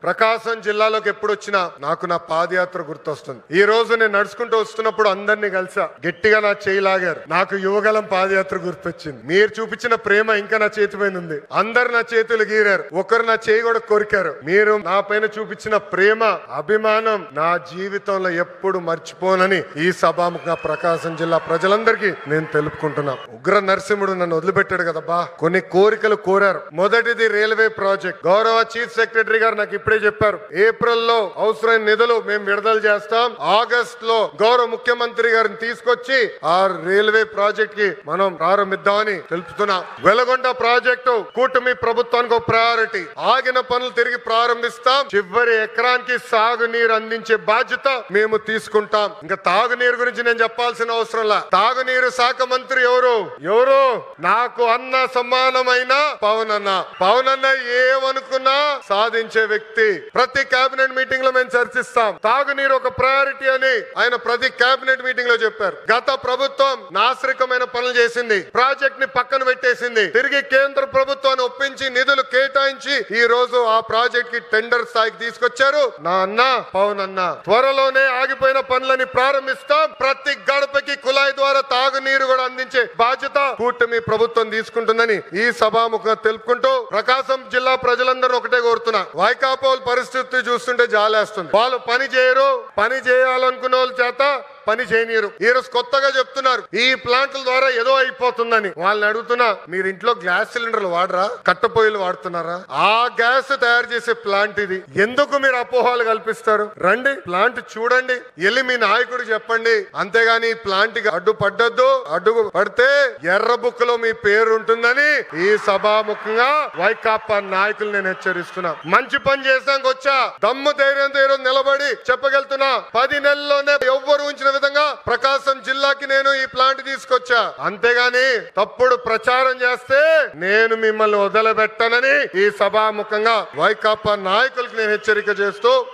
ప్రకాశం జిల్లాలోకి ఎప్పుడు వచ్చినా నాకు నా పాదయాత్ర గుర్తొస్తుంది. ఈ రోజు నేను నడుచుకుంటూ వస్తున్నప్పుడు అందరినీ కలిసా, గట్టిగా నా చేయి లాగారు. నాకు యువగలం పాదయాత్ర గుర్తొచ్చింది. మీరు చూపించిన ప్రేమ ఇంకా నా చేతి పైన ఉంది. అందరు నా చేతులు గీరారు, ఒకరు నా చేయి కూడా కొరికారు. మీరు నా పైన చూపించిన ప్రేమ, అభిమానం నా జీవితంలో ఎప్పుడు మర్చిపోనని ఈ సభాముఖంగా ప్రకాశం జిల్లా ప్రజలందరికీ నేను తెలుపుకుంటున్నా. ఉగ్ర నరసింహుడు నన్ను వదిలిపెట్టాడు కదబ్బా. కొన్ని కోరికలు కోరారు. మొదటిది రైల్వే ప్రాజెక్ట్. గౌరవ చీఫ్ సెక్రటరీ గారు నాకు ఇప్పుడే చెప్పారు, ఏప్రిల్ లో అవసరమైన నిధులు మేము విడుదల చేస్తాం. ఆగస్ట్ లో గౌరవ ముఖ్యమంత్రి గారిని తీసుకొచ్చి ఆ రైల్వే ప్రాజెక్ట్ కి మనం ప్రారంభిద్దామని తెలుపుతున్నాం. వెలగొండ ప్రాజెక్టు కూటమి ప్రభుత్వానికి ఒక ప్రయారిటీ. ఆగిన పనులు తిరిగి ప్రారంభిస్తాం. చివరి ఎకరానికి సాగునీరు అందించే బాధ్యత మేము తీసుకుంటాం. ఇంకా తాగునీరు గురించి నేను చెప్పాల్సిన అవసరంలా. తాగునీరు శాఖ మంత్రి ఎవరు నాకు అన్న సమానమైన పవన్ అన్న. పవన్ అన్న ఏమనుకున్నా సాధించే వ్యక్తి. ప్రతి కేబినెట్ మీటింగ్ లో మేము చర్చిస్తాం. తాగునీరు ఒక ప్రయారిటీ అని ఆయన ప్రతి కేబినెట్ మీటింగ్ లో చెప్పారు. గత ప్రభుత్వం నాశరికమైన పనులు చేసింది, ప్రాజెక్ట్ ని పక్కన పెట్టేసింది. తిరిగి కేంద్ర ప్రభుత్వాన్ని ఒప్పించి నిధులు కేటాయించి ఈ రోజు ఆ ప్రాజెక్ట్ కి టెండర్ స్థాయికి తీసుకొచ్చారు నా అన్న పవన్ అన్న. త్వరలోనే ఆగిపోయిన పనులని ప్రారంభిస్తాం. ప్రతి గడపకి కుళాయి ద్వారా తాగునీరు కూడా అందించే బాధ్యత కూటమి ప్రభుత్వం తీసుకుంటుందని ఈ సభాముఖంగా తెలుపుకుంటూ ప్రకాశం జిల్లా ప్రజలందరూ ఒకటే కోరుతున్నా, వైకాపా పరిస్థితి చూస్తుంటే జాలేస్తుంది. వాళ్ళు పని చేయరు, పని చేయాలనుకున్న వాళ్ళ చేత పని చేయనీరు. ఈ రోజు కొత్తగా చెప్తున్నారు ఈ ప్లాంట్ల ద్వారా ఏదో అయిపోతుందని. వాళ్ళని అడుగుతున్నా, మీరు ఇంట్లో గ్యాస్ సిలిండర్లు వాడరా, కట్టెపొయ్యిలు వాడుతున్నారా? ఆ గ్యాస్ తయారు చేసే ప్లాంట్ ఇది. ఎందుకు మీరు అపోహలు కల్పిస్తారు? రండి ప్లాంట్ చూడండి, వెళ్ళి మీ నాయకుడు చెప్పండి. అంతేగాని ఈ ప్లాంట్ కి అడ్డు పడ్డద్దు. అడ్డు పడితే ఎర్ర బుక్ లో మీ పేరు ఉంటుందని ఈ సభాముఖంగా వైకాపా నాయకులు నేను హెచ్చరిస్తున్నా. మంచి పని చేసాక వచ్చా, దమ్ము ధైర్యంతో ఈరోజు నిలబడి చెప్పగలుగుతున్నా, 10 నెలల్లోనే ఎవ్వరు ఉంచిన విధంగా ప్రకాశం జిల్లాకి నేను ఈ ప్లాంట్ తీసుకొచ్చా. అంతేగాని తప్పుడు ప్రచారం చేస్తే నేను మిమ్మల్ని వదిలిపెట్టనని ఈ సభాముఖంగా వైకాపా నాయకులకు నేను హెచ్చరిక చేస్తూ